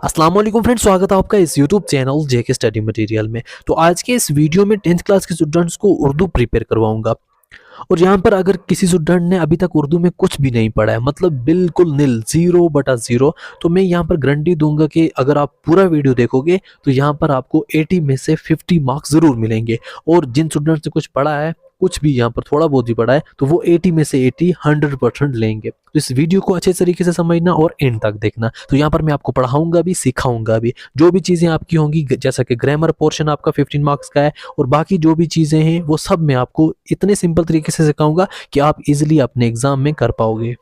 अस्सलाम वालेकुम फ्रेंड्स, स्वागत है आपका इस यूट्यूब चैनल जेके स्टडी मटेरियल में। तो आज के इस वीडियो में 10th क्लास के स्टूडेंट्स को उर्दू प्रिपेयर करवाऊंगा। और यहाँ पर अगर किसी स्टूडेंट ने अभी तक उर्दू में कुछ भी नहीं पढ़ा है, मतलब बिल्कुल निल, 0/0, तो मैं यहाँ पर गारंटी दूंगा कि अगर आप पूरा वीडियो देखोगे तो यहाँ पर आपको 80 में से 50 मार्क्स ज़रूर मिलेंगे। और जिन स्टूडेंट्स ने कुछ पढ़ा है, कुछ भी यहाँ पर थोड़ा बहुत ही पढ़ा है, तो वो 80 में से 80 100% लेंगे। तो इस वीडियो को अच्छे तरीके से समझना और एंड तक देखना। तो यहाँ पर मैं आपको पढ़ाऊंगा भी, सिखाऊंगा भी। जो भी चीज़ें आपकी होंगी, जैसा कि ग्रामर पोर्शन आपका 15 मार्क्स का है, और बाकी जो भी चीज़ें हैं वो सब मैं आपको इतने सिंपल तरीके से सिखाऊंगा कि आप इजीली अपने एग्जाम में कर पाओगे।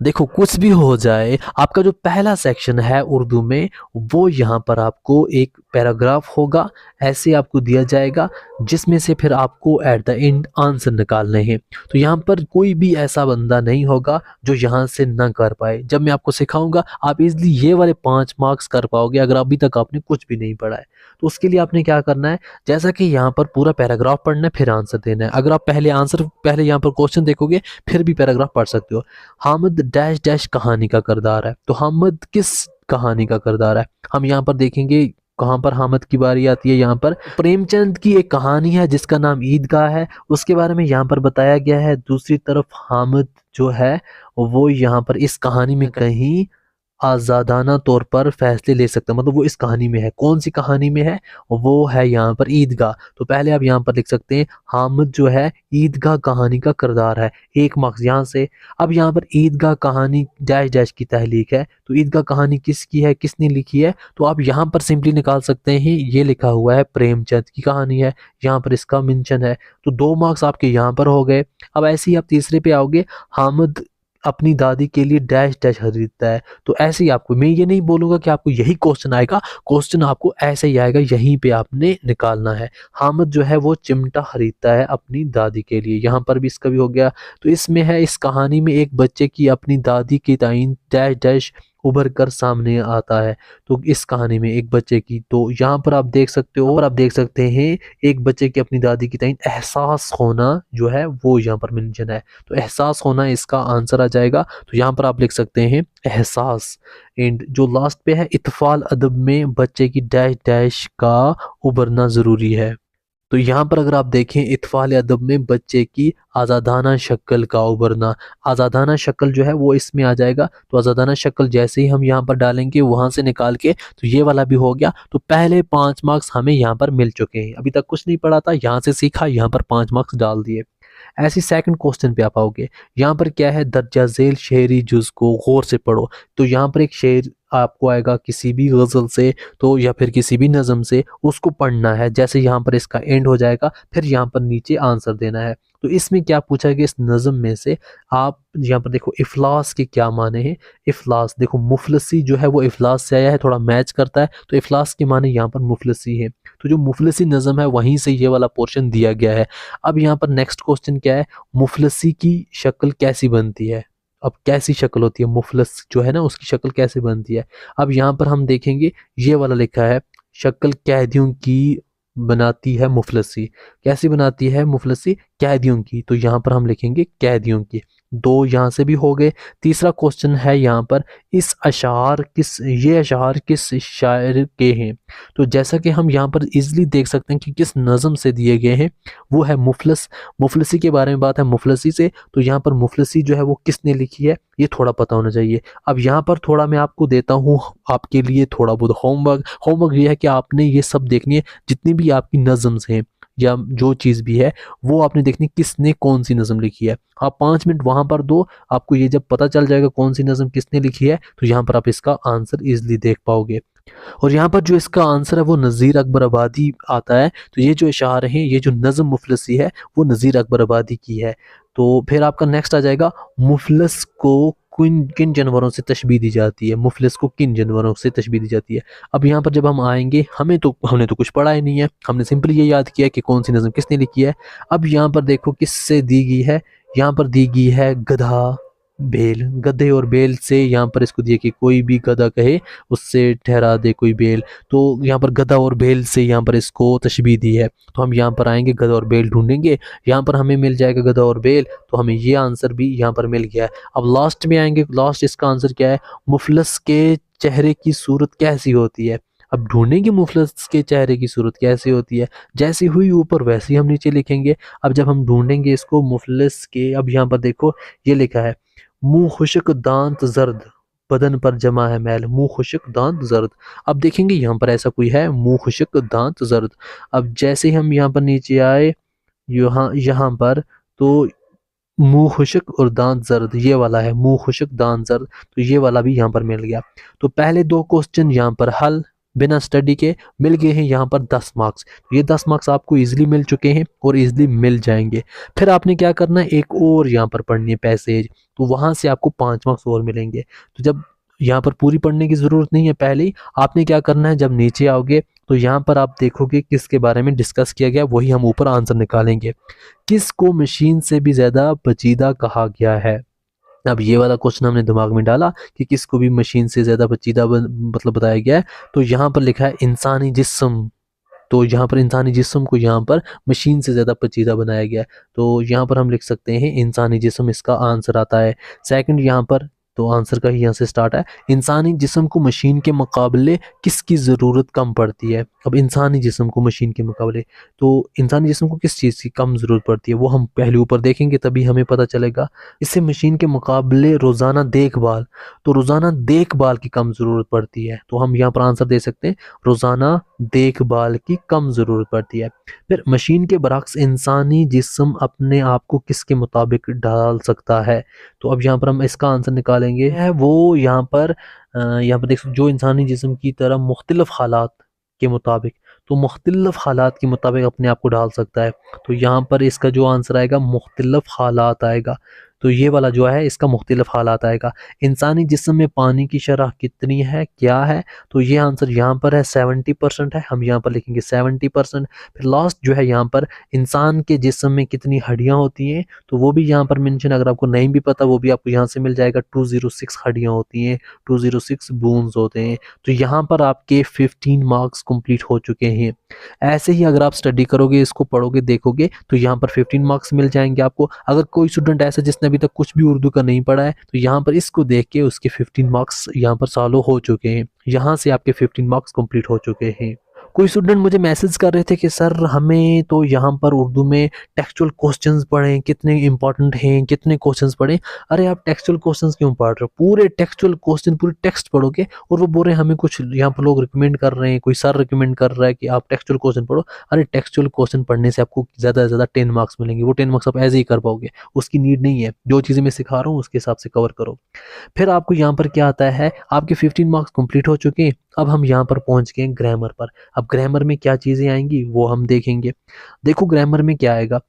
देखो, कुछ भी हो जाए, आपका जो पहला सेक्शन है उर्दू में, वो यहाँ पर आपको एक पैराग्राफ होगा, ऐसे आपको दिया जाएगा, जिसमें से फिर आपको एट द एंड आंसर निकालने हैं। तो यहाँ पर कोई भी ऐसा बंदा नहीं होगा जो यहाँ से ना कर पाए। जब मैं आपको सिखाऊंगा, आप इजली ये वाले 5 मार्क्स कर पाओगे अगर अभी तक आपने कुछ भी नहीं पढ़ा है। तो उसके लिए आपने क्या करना है, जैसा कि यहाँ पर पूरा पैराग्राफ पढ़ना है, फिर आंसर देना है। अगर आप पहले यहाँ पर क्वेश्चन देखोगे, फिर भी पैराग्राफ पढ़ सकते हो। हामिद डैश डैश कहानी का किरदार है। तो हामिद किस कहानी का किरदार है, हम यहाँ पर देखेंगे। कहाँ पर हामिद की बारी आती है, यहाँ पर प्रेमचंद की एक कहानी है जिसका नाम ईदगाह है, उसके बारे में यहाँ पर बताया गया है। दूसरी तरफ हामिद जो है वो यहाँ पर इस कहानी में कहीं आज़ादाना तौर पर फैसले ले सकता है, मतलब वो इस कहानी में है। कौन सी कहानी में है, वो है यहाँ पर ईदगाह। तो पहले आप यहाँ पर लिख सकते हैं हामिद जो है ईदगाह कहानी का किरदार है, 1 मार्क्स यहाँ से। अब यहाँ पर ईदगाह कहानी डैश डैश की तहलीक है, तो ईदगाह कहानी किसकी है, किसने लिखी है, तो आप यहाँ पर सिंपली निकाल सकते हैं, ये लिखा हुआ है प्रेमचंद की कहानी है, यहाँ पर इसका मेंशन है। तो 2 मार्क्स आपके यहाँ पर हो गए। अब ऐसे ही आप तीसरे पे आओगे, हामिद अपनी दादी के लिए डैश डैश खरीदता है। तो ऐसे ही आपको, मैं ये नहीं बोलूँगा कि आपको यही क्वेश्चन आएगा, क्वेश्चन आपको ऐसे ही आएगा, यहीं पे आपने निकालना है। हामिद जो है वो चिमटा खरीदता है अपनी दादी के लिए, यहाँ पर भी इसका भी हो गया। तो इसमें है, इस कहानी में एक बच्चे की अपनी दादी की ताईन डैश डैश उभर कर सामने आता है। तो इस कहानी में एक बच्चे की, तो यहाँ पर आप देख सकते हो, और आप देख सकते हैं एक बच्चे की अपनी दादी की ताईन एहसास होना जो है वो यहाँ पर मेंशन है। तो एहसास होना इसका आंसर आ जाएगा। तो यहाँ पर आप लिख सकते हैं एहसास। एंड जो लास्ट पे है, इत्फाल अदब में बच्चे की डैश डैश का उभरना ज़रूरी है। तो यहाँ पर अगर आप देखें, इत्फाल अदब में बच्चे की आज़ादाना शक्ल का उभरना, आज़ादाना शक्ल जो है वो इसमें आ जाएगा। तो आज़ादाना शक्ल जैसे ही हम यहाँ पर डालेंगे, वहाँ से निकाल के, तो ये वाला भी हो गया। तो पहले 5 मार्क्स हमें यहाँ पर मिल चुके हैं। अभी तक कुछ नहीं पढ़ा था, यहाँ से सीखा, यहाँ पर 5 मार्क्स डाल दिए। ऐसे सेकंड क्वेश्चन पे आप आओगे, यहाँ पर क्या है, दर्जा झेल शेरी जुज को गौर से पढ़ो। तो यहाँ पर एक शेर आपको आएगा किसी भी गज़ल से, तो या फिर किसी भी नज़म से, उसको पढ़ना है। जैसे यहाँ पर इसका एंड हो जाएगा, फिर यहाँ पर नीचे आंसर देना है। तो इसमें क्या पूछा गया, इस नज़म में से आप यहाँ पर देखो इफलास के क्या माने हैं। इफलास देखो, मुफलसी जो है वो इफलास से आया है, थोड़ा मैच करता है। तो इफलास के माने यहाँ पर मुफलसी है। तो जो मुफलसी नज़म है वहीं से ये वाला पोर्शन दिया गया है। अब यहाँ पर नेक्स्ट क्वेश्चन क्या है, मुफलसी की शक्ल कैसी बनती है। अब कैसी शक्ल होती है, मुफलस जो है ना, उसकी शक्ल कैसे बनती है। अब यहाँ पर हम देखेंगे, ये वाला लिखा है, शक्ल कैदियों की बनाती है मुफलसी। कैसी बनाती है मुफलसी, कैदियों की। तो यहाँ पर हम लिखेंगे कैदियों की। 2 यहाँ से भी हो गए। तीसरा क्वेश्चन है यहाँ पर, ये अशार किस शायर के हैं। तो जैसा कि हम यहाँ पर इजीली देख सकते हैं कि किस नज़म से दिए गए हैं, वो है मुफलस। मुफलसी के बारे में बात है, मुफलसी से। तो यहाँ पर मुफलसी जो है वो किसने लिखी है, ये थोड़ा पता होना चाहिए। अब यहाँ पर थोड़ा मैं आपको देता हूँ आपके लिए थोड़ा बहुत होमवर्क ये है कि आपने ये सब देखनी है, जितनी भी आपकी नज़म्स हैं या जो चीज़ भी है, वो आपने देखनी किसने कौन सी नज़म लिखी है। आप 5 मिनट वहाँ पर दो, आपको ये जब पता चल जाएगा कौन सी नज़म किसने लिखी है, तो यहाँ पर आप इसका आंसर इजीली देख पाओगे। और यहाँ पर जो इसका आंसर है वो नज़ीर अकबर आबादी आता है। तो ये जो इशारे हैं, ये जो नज़म मुफलसी है वो नज़ीर अकबर आबादी की है। तो फिर आपका नेक्स्ट आ जाएगा, मुफलस को किन किन जानवरों से तशबीह दी जाती है। मुफलिस को किन जानवरों से तशबीह दी जाती है। अब यहाँ पर जब हम आएंगे, हमने तो कुछ पढ़ा ही नहीं है, हमने सिंपली ये याद किया कि कौन सी नज़म किसने लिखी है। अब यहाँ पर देखो किससे दी गई है, यहाँ पर दी गई है गधा बेल, गधे और बेल से यहाँ पर इसको दिया कि कोई भी गधा कहे उससे ठहरा दे कोई बेल। तो यहाँ पर गधा और बेल से यहाँ पर इसको तशबीह दी है। तो हम यहाँ पर आएंगे, गधा और बेल ढूंढेंगे, यहाँ पर हमें मिल जाएगा गधा और बेल। तो हमें ये आंसर भी यहाँ पर मिल गया है। अब लास्ट में आएंगे, लास्ट इसका आंसर क्या है, मुफलस के चेहरे की सूरत कैसी होती है। अब ढूंढेंगे मुफलिस के चेहरे की सूरत कैसी होती है, जैसी हुई ऊपर वैसे ही हम नीचे लिखेंगे। अब जब हम ढूंढेंगे इसको मुफलिस के, अब यहाँ पर देखो ये लिखा है मुंह खुश्क दांत जर्द बदन पर जमा है मैल, मुंह खुश्क दांत जर्द। अब देखेंगे यहाँ पर ऐसा कोई है, मुंह खुश्क दांत जर्द। अब जैसे ही हम यहाँ पर नीचे आए, यहाँ यहाँ पर, तो मुंह खुश्क और दांत जर्द ये वाला है, मुंह खुश्क दांत जर्द, तो ये वाला भी यहाँ पर मिल गया। तो पहले दो क्वेश्चन यहाँ पर हल बिना स्टडी के मिल गए हैं यहाँ पर 10 मार्क्स। तो ये 10 मार्क्स आपको इजीली मिल चुके हैं और इजीली मिल जाएंगे। फिर आपने क्या करना है, एक और यहाँ पर पढ़नी है पैसेज, तो वहां से आपको 5 मार्क्स और मिलेंगे। तो जब यहाँ पर पूरी पढ़ने की जरूरत नहीं है, पहले ही आपने क्या करना है, जब नीचे आओगे तो यहाँ पर आप देखोगे किसके बारे में डिस्कस किया गया, वही हम ऊपर आंसर निकालेंगे। किसको मशीन से भी ज्यादा पेचीदा कहा गया है। अब ये वाला क्वेश्चन हमने दिमाग में डाला कि किसको भी मशीन से ज्यादा पेचीदा मतलब बताया गया है। तो यहाँ पर लिखा है इंसानी जिस्म, तो यहाँ पर इंसानी जिस्म को यहाँ पर मशीन से ज़्यादा पेचीदा बनाया गया है। तो यहाँ पर हम लिख सकते हैं इंसानी जिस्म, इसका आंसर आता है। सेकंड यहाँ पर, तो आंसर का ही यहाँ से स्टार्ट है, इंसानी जिस्म को मशीन के मुकाबले किसकी ज़रूरत कम पड़ती है। अब इंसानी जिस्म को मशीन के मुकाबले, तो इंसानी जिस्म को किस चीज़ की कम ज़रूरत पड़ती है वो हम पहले ऊपर देखेंगे तभी हमें पता चलेगा। इससे मशीन के मुकाबले रोज़ाना देखभाल, तो रोज़ाना देखभाल की कम ज़रूरत पड़ती है। तो हम यहाँ पर आंसर दे सकते हैं रोज़ाना देखभाल की कम ज़रूरत पड़ती है। फिर मशीन के बरक्स इंसानी जिस्म अपने आप को किसके मुताबिक ढाल सकता है। तो अब यहाँ पर हम इसका आंसर निकालेंगे है वो यहाँ पर देख सकते जो इंसानी जिस्म की तरह मुख्तलिफ हालात के मुताबिक, तो मुख्तलिफ हालात के मुताबिक अपने आप को ढाल सकता है। तो यहाँ पर इसका जो आंसर आएगा मुख्तलिफ हालात आएगा। तो ये वाला जो है इसका मुख्तलिफ हालात आएगा। इंसानी जिस्म में पानी की शरह कितनी है, क्या है, तो ये आंसर यहाँ पर है 70% है, हम यहाँ पर लिखेंगे 70%। फिर लास्ट जो है यहाँ पर इंसान के जिस्म में कितनी हड्डियाँ होती हैं, तो वो भी यहाँ पर मेंशन, अगर आपको नहीं भी पता वो भी आपको यहाँ से मिल जाएगा। 206 हड्डियाँ होती हैं, 206 बोन्स होते हैं। तो यहाँ पर आपके 15 मार्क्स कंप्लीट हो चुके हैं। ऐसे ही अगर आप स्टडी करोगे, इसको पढ़ोगे, देखोगे, तो यहाँ पर 15 मार्क्स मिल जाएंगे आपको। अगर कोई स्टूडेंट ऐसा जिसने अभी तक कुछ भी उर्दू का नहीं पढ़ा है, तो यहाँ पर इसको देख के उसके 15 मार्क्स यहाँ पर सॉल्व हो चुके हैं। यहाँ से आपके 15 मार्क्स कंप्लीट हो चुके हैं। कोई स्टूडेंट मुझे मैसेज कर रहे थे कि सर हमें तो यहाँ पर उर्दू में टेक्सचुअल क्वेश्चंस पढ़ें, कितने इंपॉर्टेंट हैं, कितने क्वेश्चंस पढ़ें। अरे आप टेक्सचुअल क्वेश्चंस क्यों पढ़ रहे हो, पूरे टेक्सचुअल क्वेश्चन पूरे टेक्स्ट पढ़ोगे। और वो बोल रहे हैं हमें, कुछ यहाँ पर लोग रिकमेंड कर रहे हैं, कोई सर रिकमेंड कर रहा है कि आप टेक्सचुअल क्वेश्चन पढ़ो। अरे टेक्सचुअल क्वेश्चन पढ़ने से आपको ज़्यादा से ज़्यादा 10 मार्क्स मिलेंगे, वो 10 मार्क्स आप ऐसे ही कर पाओगे, उसकी नीड नहीं है। जो चीज़ें मैं सिखा रहा हूँ उसके हिसाब से कवर करो। फिर आपको यहाँ पर क्या आता है, आपके 15 मार्क्स कंप्लीट हो चुके हैं। अब हम यहाँ पर पहुँच गए ग्रामर पर। अब ग्रामर में क्या चीज़ें आएंगी वो हम देखेंगे। देखो ग्रामर में क्या आएगा,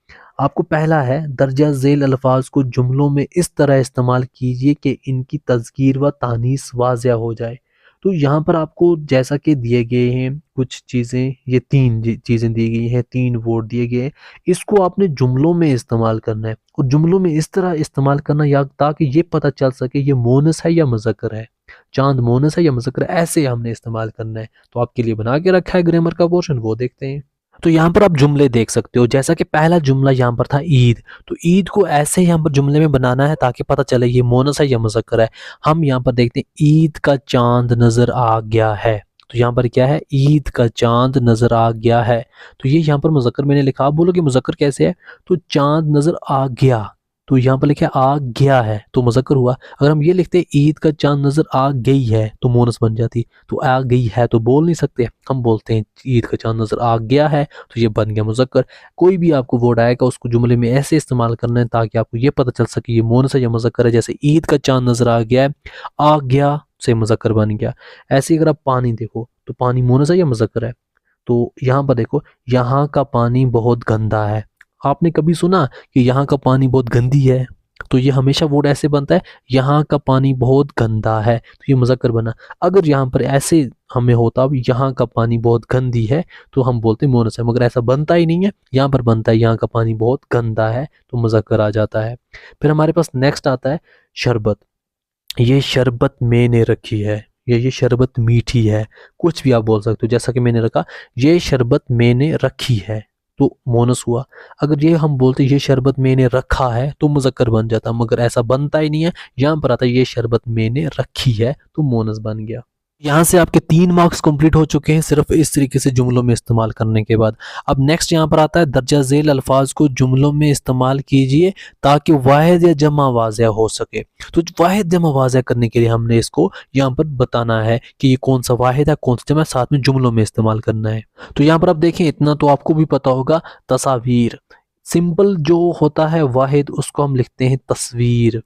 आपको पहला है दर्जा झेल अल्फाज को जुमलों में इस तरह इस्तेमाल कीजिए कि इनकी तज़कीर व तानीस वाज़िया हो जाए। तो यहाँ पर आपको जैसा कि दिए गए हैं कुछ चीज़ें, ये 3 चीज़ें दी गई हैं, 3 वर्ड दिए गए हैं, इसको आपने जुमलों में इस्तेमाल करना है। और जुमलों में इस तरह इस्तेमाल करना या ताकि ये पता चल सके ये मोनस है या मुज़क्कर है, चांद मोनस है या मुज़क्कर है, ऐसे हमने इस्तेमाल करना है। तो आपके लिए बना के रखा है ग्रामर का पोर्शन, वो देखते हैं। तो यहाँ पर आप जुमले देख सकते हो, जैसा कि पहला जुमला यहाँ पर था ईद, तो ईद को ऐसे यहाँ पर जुमले में बनाना है ताकि पता चले ये मोनस है या मुज़क्कर है। हम यहाँ पर देखते हैं ईद का चांद नजर आ गया है, तो यहाँ पर क्या है, ईद का चांद नजर आ गया है। तो ये यहाँ पर मुज़क्कर मैंने लिखा, आप बोलोगे मुज़क्कर कैसे है, तो चांद नजर आ गया, तो यहाँ पर लिखा आ गया है तो मुज़क्कर हुआ। अगर हम ये लिखते ईद का चांद नजर आ गई है तो मोनस बन जाती। तो आ गई है तो बोल नहीं सकते, हम बोलते हैं ईद का चांद नजर आ गया है, तो ये बन गया मुज़क्कर। कोई भी आपको वर्ड आएगा उसको जुमले में ऐसे इस्तेमाल करना है ताकि आपको ये पता चल सके ये मोनस है या मुज़क्कर है। जैसे ईद का चांद नजर आ गया है, आ गया से मुज़क्कर बन गया। ऐसे अगर आप पानी देखो तो पानी मोनस है या मुज़क्कर है, तो यहाँ पर देखो यहाँ का पानी बहुत गंदा है। आपने कभी सुना कि यहाँ का पानी बहुत गंदी है, तो ये हमेशा वर्ड ऐसे बनता है, यहाँ का पानी बहुत गंदा है, तो ये मुज़क्कर बना। अगर यहाँ पर ऐसे हमें होता अब यहाँ का पानी बहुत गंदी है तो हम बोलते मोनस है, मगर ऐसा बनता ही नहीं है, यहाँ पर बनता है यहाँ का पानी बहुत गंदा है तो मुज़क्कर आ जाता है। फिर हमारे पास नेक्स्ट आता है शरबत। ये शरबत मैंने रखी है, ये शरबत मीठी है, कुछ भी आप बोल सकते हो। जैसा कि मैंने रखा, ये शरबत मैंने रखी है तो मोनस हुआ। अगर ये हम बोलते ये शरबत मैंने रखा है तो मुज़क्कर बन जाता, मगर ऐसा बनता ही नहीं है। यहाँ पर आता है ये शरबत मैंने रखी है तो मोनस बन गया। यहाँ से आपके 3 मार्क्स कंप्लीट हो चुके हैं सिर्फ इस तरीके से जुमलों में इस्तेमाल करने के बाद। अब नेक्स्ट यहाँ पर आता है दर्जा झेल अल्फाज को जुमलों में इस्तेमाल कीजिए ताकि वाहिद या जमा वाज़ह हो सके। तो वाहिद जमा वाज़ह करने के लिए हमने इसको यहाँ पर बताना है कि ये कौन सा वाहिद है कौन सा जमा, साथ में जुमलों में इस्तेमाल करना है। तो यहाँ पर आप देखें, इतना तो आपको भी पता होगा, तस्वीर सिंपल जो होता है वाहिद उसको हम लिखते हैं तस्वीर।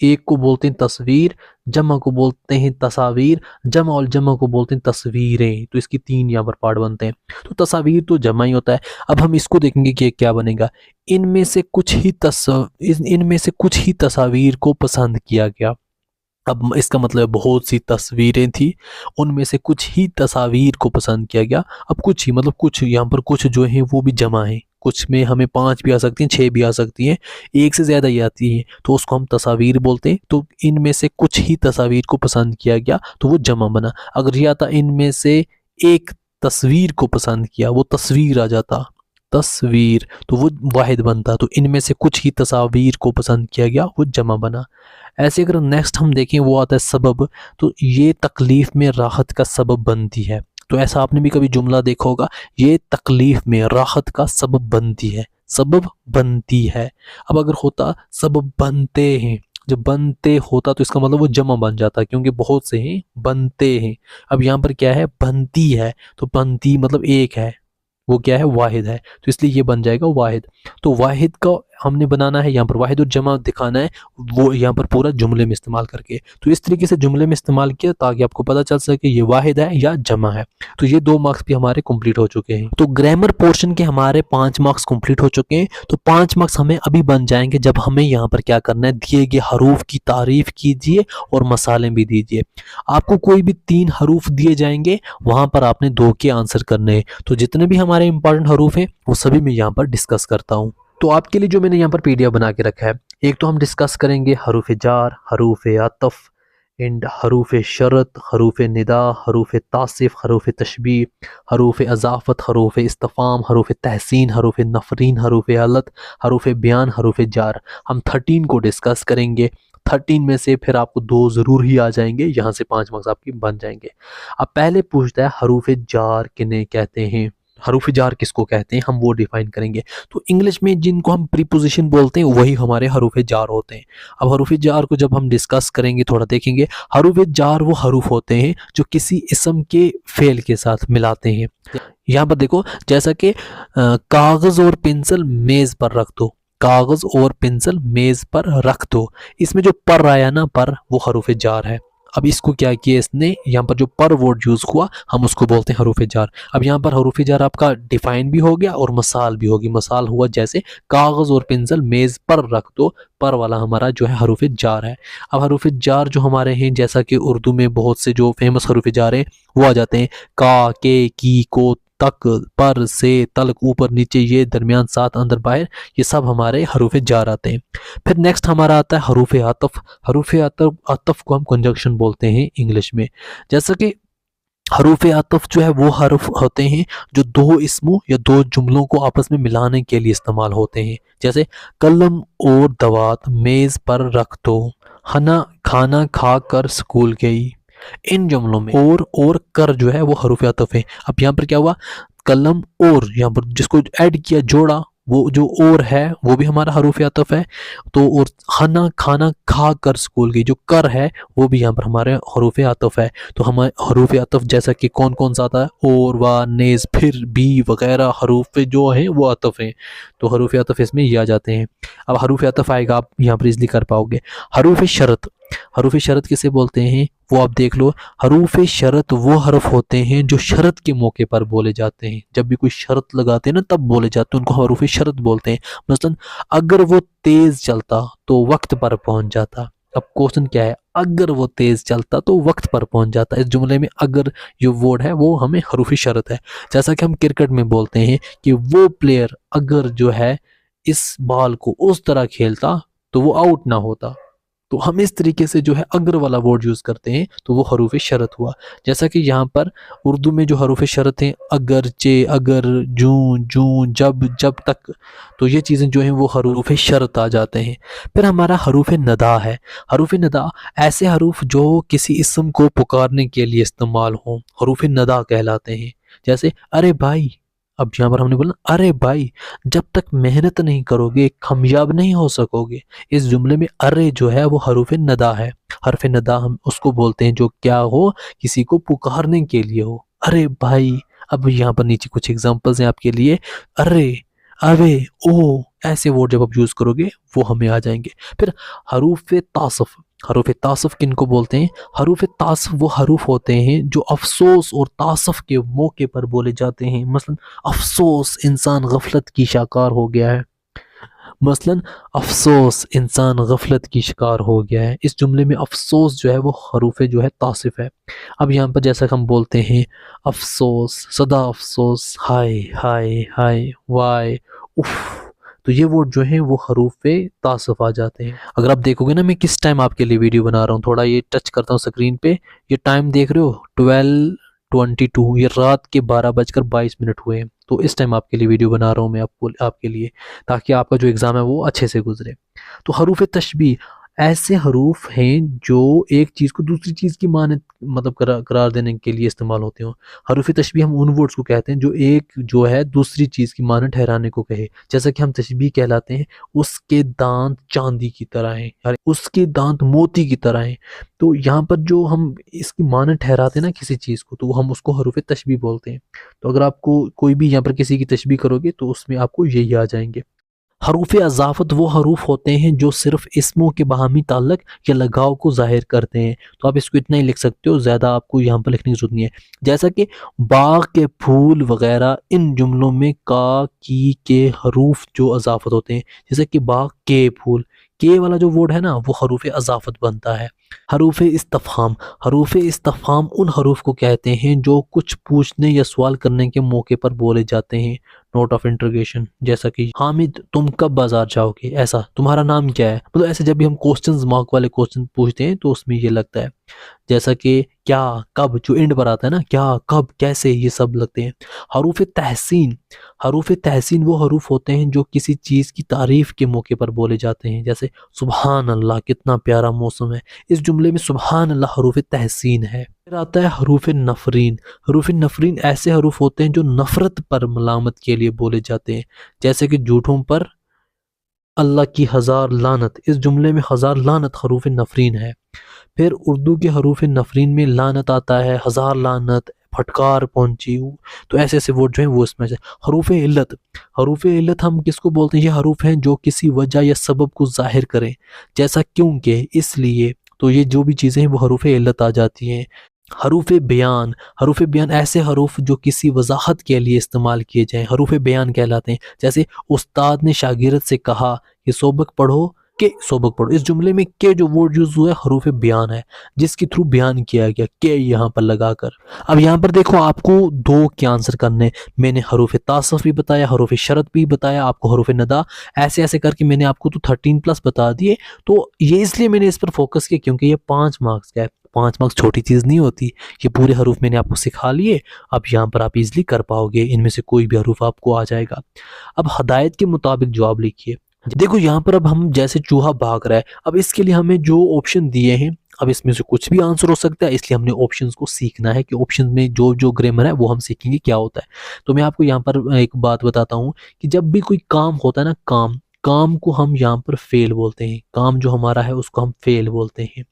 एक को बोलते हैं तस्वीर, जमा को बोलते हैं तस्वीर, जमा और जमा को बोलते हैं तस्वीरें। तो इसकी 3 यहाँ पर पार्ट बनते हैं। तो तस्वीर तो जमा ही होता है। अब हम इसको देखेंगे कि क्या बनेगा। इनमें से कुछ ही तस्वीर को पसंद किया गया। अब इसका मतलब बहुत सी तस्वीरें थी, उनमें से कुछ ही तस्वीर को पसंद किया गया। अब कुछ ही मतलब कुछ, यहाँ पर कुछ जो है वो भी जमा है। कुछ में हमें 5 भी आ सकती हैं, 6 भी आ सकती हैं, एक से ज़्यादा ही आती हैं, तो उसको हम तस्वीर बोलते हैं। तो इनमें से कुछ ही तस्वीर को पसंद किया गया तो वो जमा बना। अगर यह आता इनमें से एक तस्वीर को पसंद किया, वो तस्वीर आ जाता, तस्वीर, तो वो वाहिद बनता। तो इनमें से कुछ ही तस्वीर को पसंद किया गया, वो जमा बना। ऐसे अगर नेक्स्ट हम देखें, वो आता है सबब। तो ये तकलीफ में राहत का सबब बनती है। तो ऐसा आपने भी कभी जुमला देखा होगा, ये तकलीफ में राहत का सबब बनती है, सबब बनती है। अब अगर होता सबब बनते हैं, जब बनते होता तो इसका मतलब वो जमा बन जाता, क्योंकि बहुत से हैं, बनते हैं। अब यहाँ पर क्या है, बनती है, तो बनती मतलब एक है, वो क्या है, वाहिद है, तो इसलिए ये बन जाएगा वाहिद। तो वाहिद का हमने बनाना है, यहाँ पर वाहिद और जमा दिखाना है, वो यहाँ पर पूरा जुमले में इस्तेमाल करके। तो इस तरीके से जुमले में इस्तेमाल किया ताकि आपको पता चल सके ये वाहिद है या जमा है। तो ये 2 मार्क्स भी हमारे कंप्लीट हो चुके हैं। तो ग्रामर पोर्शन के हमारे 5 मार्क्स कंप्लीट हो चुके हैं। तो 5 मार्क्स हमें अभी बन जाएंगे जब हमें यहाँ पर क्या करना है, दिए गए हरूफ की तारीफ कीजिए और मसाले भी दीजिए। आपको कोई भी 3 हरूफ दिए जाएंगे, वहां पर आपने 2 के आंसर करने हैं। तो जितने भी हमारे इंपॉर्टेंट हरूफ हैं वो सभी मैं यहाँ पर डिस्कस करता हूँ। तो आपके लिए जो मैंने यहाँ पर पीडीएफ बना के रखा है, एक तो हम डिस्कस करेंगे हरूफ जार, हरूफ आतफ एंड हरूफ शरत, हरूफ निदा, हरूफ तासिफ, हरूफ तशबी, हरूफ अजाफत, हरूफ इस्तफाम, हरूफ तहसीन, हरूफ नफरीन, हरूफ अलत, हरूफ बयान, हरूफ जार। हम 13 को डिस्कस करेंगे। 13 में से फिर आपको 2 ज़रूर ही आ जाएंगे, यहाँ से 5 मार्क्स आपकी बन जाएंगे। अब पहले पूछता है हरूफ जार किन्हें कहते हैं, हरूफ जार किसको कहते हैं, हम वो डिफाइन करेंगे। तो इंग्लिश में जिनको हम प्रीपोजिशन बोलते हैं वही हमारे हरूफ जार होते हैं। अब हरूफ जार को जब हम डिस्कस करेंगे, थोड़ा देखेंगे, हरूफ जार वो हरूफ होते हैं जो किसी इसम के फेल के साथ मिलाते हैं। यहाँ पर देखो, जैसा कि कागज़ और पेंसिल मेज़ पर रख दो, कागज़ और पेंसिल मेज़ पर रख दो, इसमें जो पर आया ना, पर, वो हरूफ जार है। अब इसको क्या किया इसने, यहाँ पर जो पर वर्ड यूज़ हुआ हम उसको बोलते हैं हरूफ जार। अब यहाँ पर हरूफ जार आपका डिफाइन भी हो गया और मसाल भी होगी। मसाल हुआ जैसे कागज़ और पेंसिल मेज़ पर रख दो, पर वाला हमारा जो है हरूफ जार है। अब हरूफ जार जो हमारे हैं, जैसा कि उर्दू में बहुत से जो फेमस हरूफ जार हैं वो आ जाते हैं, का, के, की, को, तक, पर, से, तलक, ऊपर नीचे, ये, दरमियान, साथ, अंदर, बाहर, ये सब हमारे हरूफ जार आते हैं। फिर नेक्स्ट हमारा आता है हरूफ आतफ। हरूफ आतफ को हम कंजक्शन बोलते हैं इंग्लिश में। जैसा कि हरूफ आतफ जो है वो हरफ होते हैं जो 2 इसमों या 2 जुमलों को आपस में मिलाने के लिए इस्तेमाल होते हैं। जैसे कलम और दवात मेज़ पर रख दो, हना खाना खा कर स्कूल गई। इन जुमलों में और कर जो है वो हरूफ आतफ है। अब यहाँ पर क्या हुआ, कलम और, यहाँ पर जिसको ऐड किया, जोड़ा, वो जो और है वो भी हमारा हरूफ आतफ है। तो और खाना खाना खा कर स्कूल गई, जो कर है वो भी यहाँ पर हमारे हरूफ आतफ है। तो हमारे हरूफ आतफ जैसा कि कौन कौन सा आता है, और, वा, नेज, फिर, भी वगैरह हरूफ जो हैं वो आतफ हैं। तो हरूफ आतफ इसमें ये आ जाते हैं। अब हरूफ आतफ आएगा, आप यहाँ पर इजली कर पाओगे। हरूफ शरत, हरूफ शरत किसे बोलते हैं वो आप देख लो। हरूफ शरत वो हरफ होते हैं जो शरत के मौके पर बोले जाते हैं। जब भी कोई शर्त लगाते हैं ना तब बोले जाते हैं, उनको हरूफ शरत बोलते हैं। मसलन अगर वो तेज चलता तो वक्त पर पहुंच जाता। अब क्वेश्चन क्या है, अगर वो तेज चलता तो वक्त पर पहुंच जाता। इस जुमले में अगर जो वर्ड है वो हमें हरूफ शरत है। जैसा कि हम क्रिकेट में बोलते हैं कि वो प्लेयर अगर जो है इस बॉल को उस तरह खेलता तो वो आउट ना होता। तो हम इस तरीके से जो है अगर वाला वर्ड यूज़ करते हैं तो वो हरूफ शरत हुआ। जैसा कि यहाँ पर उर्दू में जो हरूफ शरत हैं अगर, चे, अगर, जूं, जूं, जब, जब तक, तो ये चीज़ें जो हैं वो हरूफ शरत आ जाते हैं। फिर हमारा हरूफ नदा है। हरूफ नदा ऐसे हरूफ जो किसी इस्म को पुकारने के लिए इस्तेमाल हों, हरूफ नदा कहलाते हैं। जैसे अरे भाई, अब यहाँ पर हमने बोला अरे भाई, जब तक मेहनत नहीं करोगे कामयाब नहीं हो सकोगे। इस जुमले में अरे जो है वो हरूफ नदा है। हरफ नदा हम उसको बोलते हैं जो क्या हो, किसी को पुकारने के लिए हो। अरे भाई, अब यहाँ पर नीचे कुछ एग्जांपल्स हैं आपके लिए। अरे, अबे, ओ, ऐसे वर्ड जब आप यूज़ करोगे वो हमें आ जाएंगे। फिर हरूफ तासफ। हरूफ तासफ किन को बोलते हैं? हरूफ तासफ वो हरूफ होते हैं जो अफसोस और तासफ के मौके पर बोले जाते हैं। मसलन अफसोस, इंसान गफलत की शिकार हो गया है। मसलन अफसोस, इंसान गफलत की शिकार हो गया है। इस जुमले में अफसोस जो है वो हरूफ जो है तासिफ है। अब यहाँ पर जैसा हम बोलते हैं अफसोस, सदा अफसोस, हाय हाय हाय, वाय, उफ, तो ये वर्ड जो है वो हरूफ तासिफ आ जाते हैं। अगर आप देखोगे ना मैं किस टाइम आपके लिए वीडियो बना रहा हूँ, थोड़ा ये टच करता हूँ स्क्रीन पे, ये टाइम देख रहे हो 12:22, ये रात के 12:22 हुए हैं। तो इस टाइम आपके लिए वीडियो बना रहा हूँ मैं आपके लिए, ताकि आपका जो एग्ज़ाम है वो अच्छे से गुजरे। तो हरूफ तशबीह ऐसे हरूफ हैं जो एक चीज़ को दूसरी चीज़ की मानद मतलब करार देने के लिए इस्तेमाल होते हो। हरूफ तशबीह हम उन वर्ड्स को कहते हैं जो एक जो है दूसरी चीज़ की मानद ठहराने को कहे। जैसा कि हम तशबीह कहलाते हैं, उसके दांत चांदी की तरह हैं, अरे उसके दांत मोती की तरह हैं। तो यहाँ पर जो हम इसकी मानद ठहराते हैं ना किसी चीज़ को, तो हम उसको हरूफ तशबीह बोलते हैं। तो अगर आपको कोई भी यहाँ पर किसी की तशबीह करोगे तो उसमें आपको यही आ जाएंगे। हरूफ अज़ाफ़त वो हरूफ होते हैं जो सिर्फ इस्मों के बाहमी ताल्लुक़ या लगाव को ज़ाहिर करते हैं। तो आप इसको इतना ही लिख सकते हो, ज़्यादा आपको यहाँ पर लिखने की ज़रूरत नहीं है। जैसा कि बाग के फूल वगैरह, इन जुमलों में का, की, के हरूफ जो अज़ाफ़त होते हैं। जैसे कि बाग के फूल, के वाला जो वर्ड है ना वो हरूफ अज़ाफ़त बनता है। हरूफ इस्तफ़हाम। हरूफ इस्तफ़हाम उन हरूफ को कहते हैं जो कुछ पूछने या सवाल करने के मौके पर बोले जाते हैं। नोट ऑफ इंटरोगेशन, जैसा कि हामिद तुम कब बाजार जाओगे, ऐसा तुम्हारा नाम क्या है, मतलब ऐसे जब भी हम क्वेश्चंस मार्क वाले क्वेश्चन पूछते हैं तो उसमें ये लगता है। जैसा कि क्या, कब, जो एंड पर आता है ना, क्या, कब, कैसे, ये सब लगते हैं। हरूफ तहसीन। हरूफ तहसीन वो हरूफ होते हैं जो किसी चीज़ की तारीफ के मौके पर बोले जाते हैं। जैसे सुबहान अल्लाह, कितना प्यारा मौसम है। इस जुमले में सुबहान अल्लाह हरूफ तहसीन है। फिर आता है हरूफ नफरीन। हरूफ नफरीन ऐसे हरूफ होते हैं जो नफरत पर मलामत के लिए बोले जाते हैं। जैसे कि झूठों पर अल्लाह की हज़ार लानत, इस जुमले में हज़ार लानत हरूफ नफरीन है। फिर उर्दू के हरूफ नफरीन में लानत आता है, हज़ार लानत, फटकार पहुंची, तो ऐसे ऐसे वर्ड जो हैं वो इसमें से। हरूफ इल्लत। हरूफ इल्लत हम किसको बोलते हैं? ये हरूफ हैं जो किसी वजह या सबब को जाहिर करें, जैसा क्योंकि, इसलिए, तो ये जो भी चीज़ें हैं वो हरूफ इल्लत आ जाती हैं। हरूफ बयान। हरूफ बयान ऐसे हरूफ जो किसी वजाहत के लिए इस्तेमाल किए जाएं, हरूफ बयान कहलाते हैं। जैसे उस्ताद ने शागिर्द से कहा कि सबक पढ़ो, के सबक पढ़ो, इस जुमले में के जो वर्ड यूज हुआ है हरूफ बयान है, जिसके थ्रू बयान किया गया, के यहाँ पर लगाकर। अब यहाँ पर देखो आपको दो के आंसर करने, मैंने हरूफ तासफ भी बताया, हरूफ शरत भी बताया, आपको हरूफ नदा, ऐसे ऐसे करके मैंने आपको तो 13+ बता दिए। तो ये इसलिए मैंने इस पर फोकस किया क्योंकि ये 5 मार्क्स का है। 5 मार्क्स छोटी चीज़ नहीं होती। ये पूरे हरूफ मैंने आपको सिखा लिए, अब यहाँ पर आप इजीली कर पाओगे, इनमें से कोई भी हरूफ आपको आ जाएगा। अब हदायत के मुताबिक जवाब लिखिए। देखो यहाँ पर अब हम जैसे चूहा भाग रहा है, अब इसके लिए हमें जो ऑप्शन दिए हैं, अब इसमें से कुछ भी आंसर हो सकता है, इसलिए हमने ऑप्शंस को सीखना है कि ऑप्शन में जो जो ग्रामर है वो हम सीखेंगे क्या होता है। तो मैं आपको यहाँ पर एक बात बताता हूँ कि जब भी कोई काम होता है ना, काम काम को हम यहाँ पर फेल बोलते हैं। काम जो हमारा है उसको हम फेल बोलते हैं।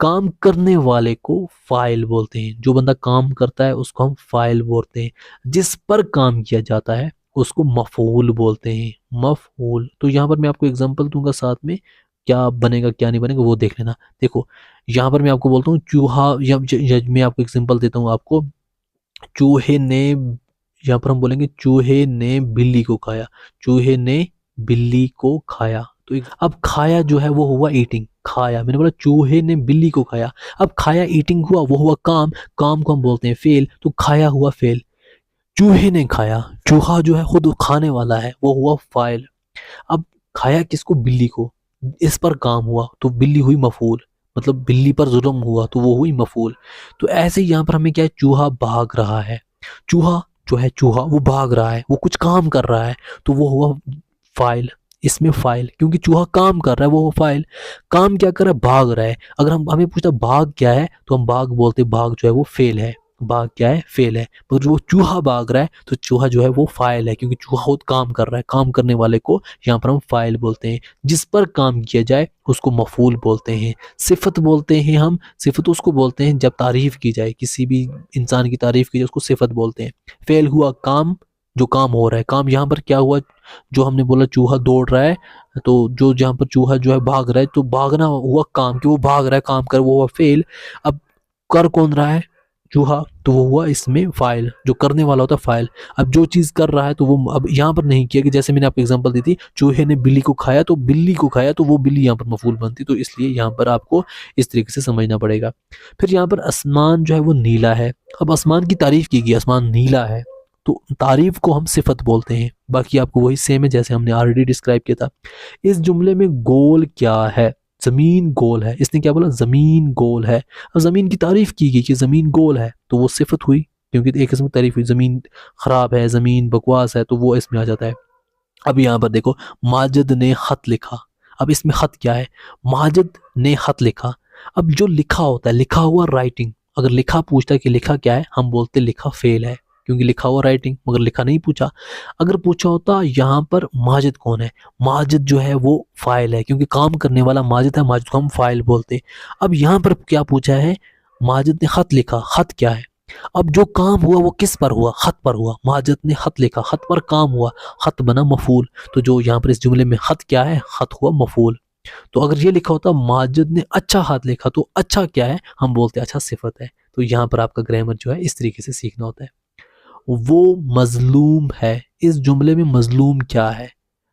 काम करने वाले को फाइल बोलते हैं। जो बंदा काम करता है उसको हम फाइल बोलते हैं। जिस पर काम किया जाता है उसको मफऊल बोलते हैं। मफऊल। तो यहाँ पर मैं आपको एग्जांपल दूंगा साथ में, क्या बनेगा क्या नहीं बनेगा वो देख लेना। देखो यहाँ पर मैं आपको बोलता हूँ चूहा, या मैं आपको एग्जांपल देता हूँ आपको, चूहे ने, यहाँ पर हम बोलेंगे चूहे ने बिल्ली को खाया। चूहे ने बिल्ली को खाया। तो अब खाया जो है वो हुआ ईटिंग, खाया, मैंने बोला चूहे ने बिल्ली को खाया। अब खाया ईटिंग हुआ, वो हुआ काम, काम को हम बोलते हैं फेल, तो खाया हुआ फेल। चूहे ने खाया, चूहा जो है खुद खाने वाला है, वो हुआ फाइल। अब खाया किसको? बिल्ली को। इस पर काम हुआ तो बिल्ली हुई मफूल, मतलब बिल्ली पर जुल्म हुआ तो वो हुई मफूल। तो ऐसे ही यहाँ पर हमें क्या है, चूहा भाग रहा है, चूहा जो है चूहा वो भाग रहा है, वो कुछ काम कर रहा है, तो वो हुआ फाइल। इसमें फाइल, क्योंकि चूहा काम कर रहा है, वो फाइल। काम क्या कर रहा है, भाग रहा है। अगर हम हमें पूछता भाग क्या है, तो हम भाग बोलते, भाग जो है वो फेल है, भाग क्या है, फेल है। मगर वो चूहा भाग रहा है तो चूहा जो है वो फाइल है, क्योंकि चूहा खुद काम कर रहा है। काम करने वाले को यहाँ पर हम फाइल बोलते हैं। जिस पर काम किया जाए उसको मफूल बोलते हैं। सिफत बोलते हैं हम, सिफत उसको बोलते हैं जब तारीफ की जाए, किसी भी इंसान की तारीफ की जाए उसको सिफत बोलते हैं। फेल हुआ काम, जो काम हो रहा है। काम यहाँ पर क्या हुआ, जो हमने बोला चूहा दौड़ रहा है, तो जो जहाँ पर चूहा जो है भाग रहा है, तो भागना हुआ काम, कि वो भाग रहा है, काम कर, वो हुआ फेल। अब कर कौन रहा है, चूहा, तो वो हुआ इसमें फाइल, जो करने वाला होता है फाइल। अब जो चीज कर रहा है तो वो अब यहाँ पर नहीं किया, कि जैसे मैंने आपको एग्जांपल दी थी, चूहे ने बिल्ली को खाया, तो बिल्ली को खाया तो वो बिल्ली यहाँ पर मफूल बनती, तो इसलिए यहाँ पर आपको इस तरीके से समझना पड़ेगा। फिर यहाँ पर आसमान जो है वो नीला है। अब आसमान की तारीफ की गई, आसमान नीला है, तो तारीफ को हम सिफत बोलते हैं। बाकी आपको वही सेम है जैसे हमने ऑलरेडी डिस्क्राइब किया था। इस जुमले में गोल क्या है, जमीन गोल है। इसने क्या बोला, जमीन गोल है। अब जमीन की तारीफ की गई कि जमीन गोल है, तो वो सिफत हुई, क्योंकि एक किस्म की तारीफ हुई। जमीन खराब है, जमीन बकवास है, तो वो इसमें आ जाता है। अब यहाँ पर देखो, माजिद ने खत लिखा। अब इसमें खत क्या है, माजिद ने खत लिखा। अब जो लिखा होता है, लिखा हुआ राइटिंग, अगर लिखा पूछता है कि लिखा क्या है, हम बोलते लिखा फेल है, क्योंकि लिखा हुआ राइटिंग, मगर लिखा नहीं पूछा। अगर पूछा होता यहाँ पर माजिद कौन है, माजिद जो है वो फाइल है, क्योंकि काम करने वाला माजिद है, माजिद को हम फाइल बोलते। अब यहाँ पर क्या पूछा है, माजिद ने खत लिखा, खत क्या है। अब जो काम हुआ वो किस पर हुआ, खत पर हुआ। माजिद ने खत लिखा, खत पर काम हुआ, खत बना मफूल। तो जो यहाँ पर इस जुमले में खत क्या है, खत हुआ मफूल। तो अगर ये लिखा होता माजिद ने अच्छा खत लिखा, तो अच्छा क्या है, हम बोलते अच्छा सिफत है। तो यहाँ पर आपका ग्रामर जो है इस तरीके से सीखना होता है। वो मजलूम है, इस जुमले में मजलूम क्या है,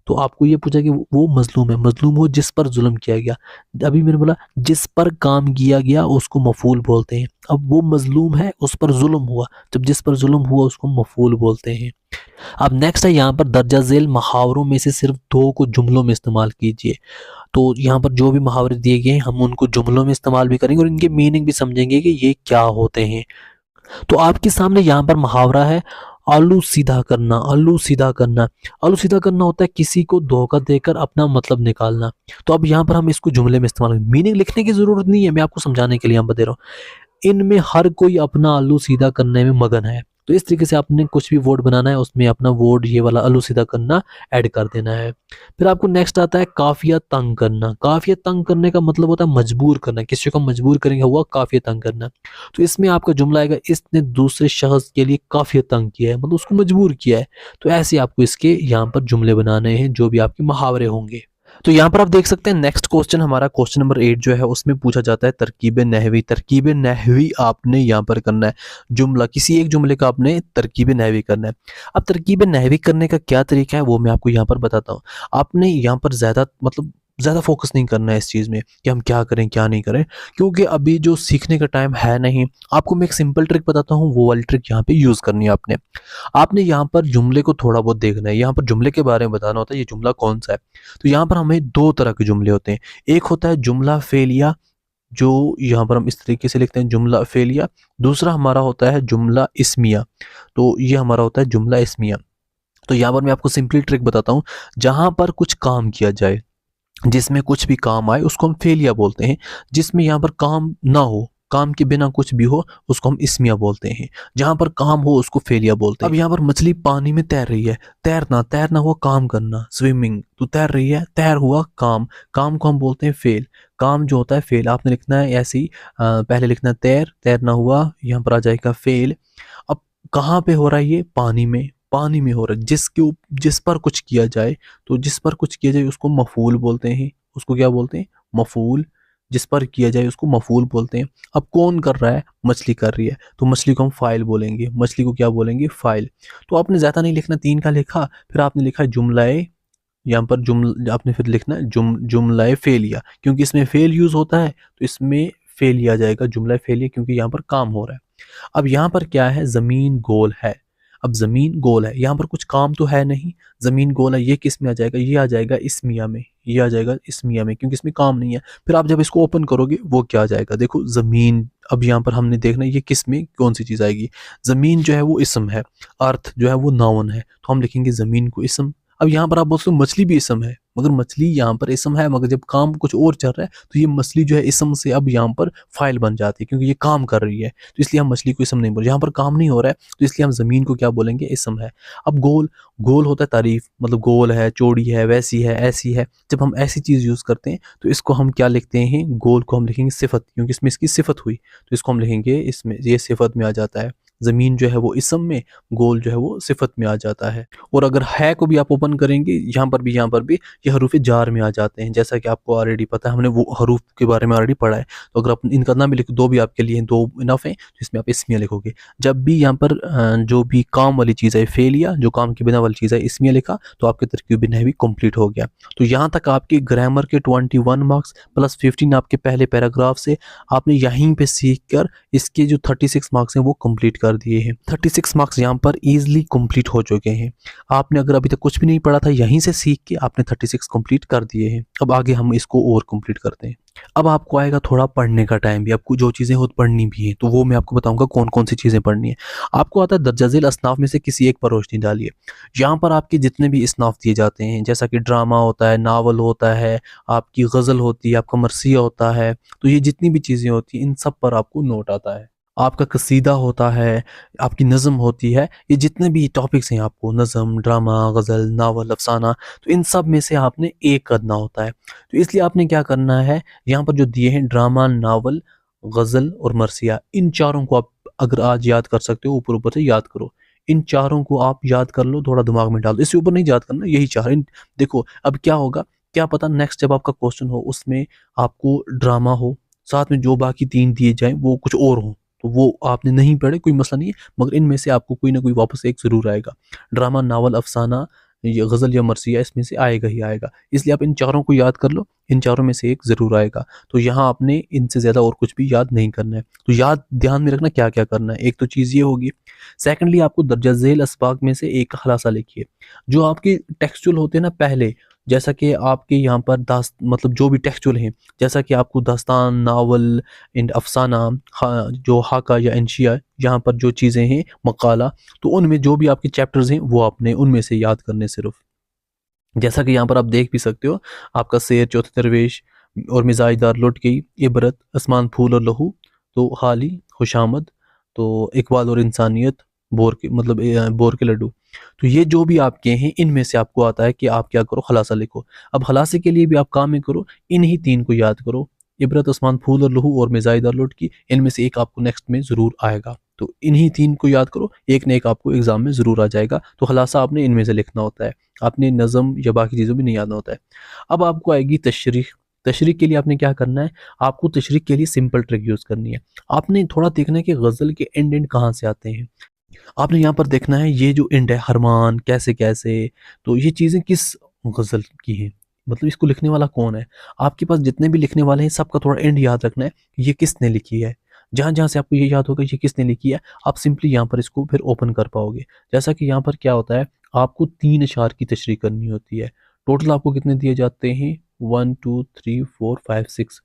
तो आपको ये पूछा कि वो मजलूम है। मजलूम हो जिस पर जुल्म किया गया। अभी मैंने बोला जिस पर काम किया गया उसको मफूल बोलते हैं। अब वो मजलूम है, उस पर जुल्म हुआ, जब जिस पर जुल्म हुआ उसको मफूल बोलते हैं। अब नेक्स्ट है यहाँ पर दर्जा झेल मुहावरों में से सिर्फ 2 को जुमलों में इस्तेमाल कीजिए। तो यहाँ पर जो भी मुहावरे दिए गए हैं हम उनको जुमलों में इस्तेमाल भी करेंगे और इनके मीनिंग भी समझेंगे कि ये क्या होते हैं। तो आपके सामने यहाँ पर मुहावरा है, आलू सीधा करना। आलू सीधा करना, आलू सीधा करना होता है किसी को धोखा देकर अपना मतलब निकालना। तो अब यहाँ पर हम इसको जुमले में इस्तेमाल, मीनिंग लिखने की जरूरत नहीं है, मैं आपको समझाने के लिए हम बता रहा हूँ। इनमें हर कोई अपना आलू सीधा करने में मगन है। तो इस तरीके से आपने कुछ भी वर्ड बनाना है, उसमें अपना वर्ड ये वाला आलू सीधा करना ऐड कर देना है। फिर आपको नेक्स्ट आता है काफिया तंग करना। काफिया तंग करने का मतलब होता है मजबूर करना, किसी को मजबूर करेंगे हुआ काफिया तंग करना। तो इसमें आपका जुमला आएगा, इसने दूसरे शख्स के लिए काफिया तंग किया है, मतलब उसको मजबूर किया है। तो ऐसे आपको इसके यहाँ पर जुमले बनाने हैं जो भी आपके मुहावरे होंगे। तो यहाँ पर आप देख सकते हैं नेक्स्ट क्वेश्चन हमारा क्वेश्चन नंबर 8 जो है उसमें पूछा जाता है तरकीब नहवी। तरकीब नहवी आपने यहाँ पर करना है, जुमला किसी एक जुमले का आपने तरकीब नहवी करना है। अब तरकीब नहवी करने का क्या तरीका है वो मैं आपको यहाँ पर बताता हूँ। आपने यहाँ पर ज़्यादा फोकस नहीं करना है इस चीज़ में कि हम क्या करें क्या नहीं करें, क्योंकि अभी जो सीखने का टाइम है नहीं। आपको मैं एक सिंपल ट्रिक बताता हूँ, वो वाली ट्रिक यहाँ पे यूज़ करनी है आपने। आपने यहाँ पर जुमले को थोड़ा बहुत देखना है, यहाँ पर जुमले के बारे में बताना होता है ये जुमला कौन सा है। तो यहाँ पर हमें 2 तरह के जुमले होते हैं। एक होता है जुमला फेलिया, जो यहाँ पर हम इस तरीके से लिखते हैं जुमला फेलिया। दूसरा हमारा होता है जुमला इस्मिया, तो ये हमारा होता है जुमला इस्मिया। तो यहाँ पर मैं आपको सिंपली ट्रिक बताता हूँ। जहाँ पर कुछ काम किया जाए, जिसमें कुछ भी काम आए उसको हम फेलिया बोलते हैं। जिसमें यहाँ पर काम ना हो, काम के बिना कुछ भी हो, उसको हम इस्मिया बोलते हैं। जहाँ पर काम हो उसको फेलिया बोलते हैं। अब यहाँ पर मछली पानी में तैर रही है, तैरना, तैरना हुआ काम करना, स्विमिंग, तो तैर रही है, तैर हुआ काम, काम को हम बोलते हैं फेल। काम जो होता है फेल, आपने लिखना है ऐसे ही, पहले लिखना तैर, तैरना हुआ, यहाँ पर आ जाएगा फेल। अब कहाँ पे हो रहा है ये, पानी में, पानी में हो रहा है। जिस पर कुछ किया जाए, तो जिस पर कुछ किया जाए उसको मफूल बोलते हैं। उसको क्या बोलते हैं, मफूल। जिस पर किया जाए उसको मफूल बोलते हैं। अब कौन कर रहा है, मछली कर रही है, तो मछली को हम फाइल बोलेंगे। मछली को क्या बोलेंगे, फाइल। तो आपने ज़्यादा नहीं लिखना, 3 का लिखा, फिर आपने लिखा जुमलाए, यहाँ पर आपने फिर लिखना है जुमलाए फेलिया, क्योंकि इसमें फेल यूज़ होता है, तो इसमें फेलिया आ जाएगा, जुमला फेलिया, क्योंकि यहाँ पर काम हो रहा है। अब यहाँ पर क्या है, ज़मीन गोल है। अब ज़मीन गोल है, यहाँ पर कुछ काम तो है नहीं, ज़मीन गोल है, ये किस में आ जाएगा, ये आ जाएगा इसमिया में, ये आ जाएगा इसमिया में, क्योंकि इसमें काम नहीं है। फिर आप जब इसको ओपन करोगे वो क्या आ जाएगा, देखो ज़मीन, अब यहाँ पर हमने देखना है ये किस में कौन सी चीज़ आएगी। ज़मीन जो है वो इसम है, अर्थ जो है वो नाउन है, तो हम लिखेंगे ज़मीन को इसम। अब यहाँ पर आप बोल सकते हो मछली भी इसम है, मगर मछली यहाँ पर इसम है, मगर जब काम कुछ और चल रहा है तो ये मछली जो है इसम से अब यहाँ पर फाइल बन जाती है, क्योंकि ये काम कर रही है, तो इसलिए हम मछली को इसम नहीं बोल, यहाँ पर काम नहीं हो रहा है तो इसलिए हम ज़मीन को क्या बोलेंगे, इसम है। अब गोल, गोल होता है तारीफ, मतलब गोल है, चौड़ी है, वैसी है, ऐसी है। जब हम ऐसी चीज़ यूज़ करते हैं तो इसको हम क्या लिखते हैं, गोल को हम लिखेंगे सिफत, क्योंकि इसमें इसकी सिफत हुई, तो इसको हम लिखेंगे, इसमें ये सिफत में आ जाता है। ज़मीन जो है वो इसम में, गोल जो है वो सिफत में आ जाता है। और अगर है को भी आप ओपन करेंगे, यहाँ पर भी ये हरूफ जार में आ जाते हैं, जैसा कि आपको ऑलरेडी पता है, हमने वो हरूफ के बारे में ऑलरेडी पढ़ा है। तो अगर आप इनका नाम भी लिख दो भी आपके लिए दो इनफ है, तो इसमें आप इसमिया लिखोगे। जब भी यहाँ पर जो भी काम वाली चीज़ है फेलिया, जो काम की बिना वाली चीज़ है, इसमिया लिखा, तो आपके तरकीब नहवी कंप्लीट हो गया। तो यहाँ तक आपके ग्रामर के 21 मार्क्स प्लस 15 आपके पहले पैराग्राफ से आपने यहीं पे सीख कर इसके जो 36 मार्क्स हैं वो कंप्लीट कर दिए हैं। 36 मार्क्स यहाँ पर इजीली कंप्लीट हो चुके हैं। आपने अगर अभी तक कुछ भी नहीं पढ़ा था, यहीं से सीख के आपने 36 कंप्लीट कर दिए हैं। अब आगे हम इसको और कंप्लीट करते हैं। अब आपको आएगा थोड़ा पढ़ने का टाइम भी, आपको जो चीज़ें खुद पढ़नी भी हैं, तो वो मैं आपको बताऊंगा कौन कौन सी चीज़ें पढ़नी है। आपको आता है दर्जा झेल असनाफ में से किसी एक पर रोशनी डालिए। यहाँ पर आपके जितने भी इसनाफ दिए जाते हैं, जैसा कि ड्रामा होता है, नावल होता है, आपकी गज़ल होती है, आपका मरसिया होता है, तो ये जितनी भी चीज़ें होती हैं इन सब पर आपको नोट आता है। आपका कसीदा होता है, आपकी नज़म होती है, ये जितने भी टॉपिक्स हैं आपको नज़म, ड्रामा, गज़ल, नावल, अफ़साना, तो इन सब में से आपने एक करना होता है। तो इसलिए आपने क्या करना है, यहाँ पर जो दिए हैं ड्रामा, नावल, गज़ल और मरसिया, इन चारों को आप अगर आज याद कर सकते हो, ऊपर ऊपर से याद करो। इन चारों को आप याद कर लो, थोड़ा दिमाग में डाल दो, इससे ऊपर नहीं याद करना, यही चार। देखो अब क्या होगा, क्या पता नेक्स्ट जब आपका क्वेश्चन हो उसमें आपको ड्रामा हो, साथ में जो बाकी 3 दिए जाएँ वो कुछ और हों, तो वो आपने नहीं पढ़े कोई मसला नहीं है, मगर इनमें से आपको कोई ना कोई वापस एक ज़रूर आएगा। ड्रामा, नावल, अफ़साना, ये गज़ल या मरसिया इसमें से आएगा ही आएगा। इसलिए आप इन चारों को याद कर लो, इन चारों में से एक ज़रूर आएगा। तो यहाँ आपने इनसे ज़्यादा और कुछ भी याद नहीं करना है। तो याद ध्यान में रखना क्या-क्या करना है। एक तो चीज़ ये होगी। सेकंडली आपको दर्जा ज़ेल असबाक में से एक खलासा लिखिए। जो आपके टेक्सचुअल होते हैं ना पहले, जैसा कि आपके यहाँ पर मतलब जो भी टेक्सचुअल हैं, जैसा कि आपको दास्तान, नावल एंड अफ़साना, जो हाका या इंशिया, यहाँ पर जो चीज़ें हैं, मकाला, तो उनमें जो भी आपके चैप्टर्स हैं वो आपने उनमें से याद करने सिर्फ। जैसा कि यहाँ पर आप देख भी सकते हो, आपका शेर, चौथे दरवेश और मिजाजदार लुट गई, इबरत, आसमान, फूल और लहू, तो हाली, खुशामद, तो इकबाल और इंसानियत, बोर के मतलब बोर के लड्डू। तो ये जो भी आपके हैं इनमें से आपको आता है कि आप क्या करो, खलासा लिखो। अब खलासे के लिए भी आप काम में करो, इन्हीं 3 को याद करो, इबरत, आसमान, फूल और लहू और मिजाजदार लुट की, इनमें से एक आपको नेक्स्ट में ज़रूर आएगा। तो इन्हीं 3 को याद करो, एक न एक आपको एग्ज़ाम में ज़रूर आ जाएगा। तो खलासा आपने इनमें से लिखना होता है, आपने नज़म या बाकी चीज़ों में नहीं याद होता है। अब आपको आएगी तशरीह। तशरीह के लिए आपने क्या करना है, आपको तशरीह के लिए सिंपल ट्रिक यूज़ करनी है। आपने थोड़ा देखना है कि गज़ल के एंड कहाँ से आते हैं। आपने यहाँ पर देखना है ये जो एंड है, हरमान, कैसे-कैसे, तो ये चीज़ें किस गज़ल की हैं, मतलब इसको लिखने वाला कौन है। आपके पास जितने भी लिखने वाले हैं सबका थोड़ा एंड याद रखना है कि ये किसने लिखी है। जहाँ-जहाँ से आपको ये याद होगा ये किसने लिखी है, आप सिंपली यहाँ पर इसको फिर ओपन कर पाओगे। जैसा कि यहाँ पर क्या होता है, आपको 3 अशार की तशरीह करनी होती है। टोटल आपको कितने दिए जाते हैं, 1 2 3 4 5 6,